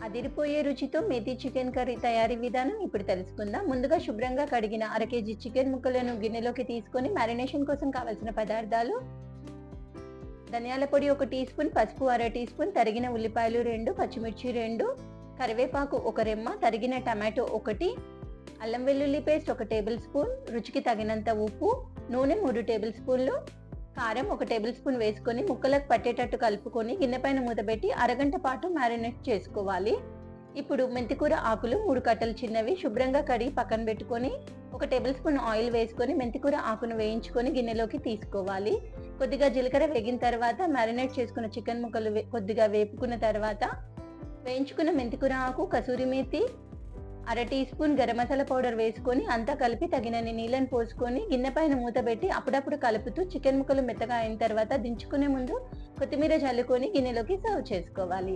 అదిరిపోయే రుచితో methi chicken curry తయారీ విధానం ఇప్పుడు తెలుసుకుందాం. ముందుగా శుభ్రంగా కడిగిన అర కేజీ చికెన్ ముక్కలను గిన్నెలోకి తీసుకొని మ్యారినేషన్ కోసం కావలసిన పదార్థాలు: ధనియాల పొడి 1 టీ స్పూన్, పసుపు అర టీ స్పూన్, తరిగిన ఉల్లిపాయలు 2, పచ్చిమిర్చి 2, కరివేపాకు 1 రెమ్మ, తరిగిన టమాటో 1, అల్లం వెల్లుల్లి పేస్ట్ 1 టేబుల్ స్పూన్, రుచికి తగినంత ఉప్పు, నూనె 3 టేబుల్ స్పూన్లు, కారం 1 టేబుల్ స్పూన్ వేసుకొని ముక్కలకు పట్టేటట్టు కలుపుకొని గిన్నెపైన మూతపెట్టి అరగంట పాటు మ్యారినేట్ చేసుకోవాలి. ఇప్పుడు మెంతికూర ఆకులు 3 కట్టలు చిన్నవి శుభ్రంగా కడిగి పక్కన పెట్టుకొని 1 టేబుల్ స్పూన్ ఆయిల్ వేసుకొని మెంతికూర ఆకును వేయించుకొని గిన్నెలోకి తీసుకోవాలి. కొద్దిగా జీలకర్ర వేగిన తర్వాత మ్యారినేట్ చేసుకున్న చికెన్ ముక్కలు కొద్దిగా వేపుకున్న తర్వాత వేయించుకున్న మెంతికూర ఆకు, కసూరి మేతి, అర teaspoon garam masala powder వేసుకొని అంతా కలిపి తగినన్ని నీళ్ళని పోసుకొని గిన్నె పైన మూత పెట్టి అప్పుడప్పుడు కలుపుతూ చికెన్ ముక్కలు మెత్తగా అయిన తర్వాత దించుకునే ముందు కొత్తిమీర చల్లుకొని గిన్నెలోకి సర్వ్ చేసుకోవాలి.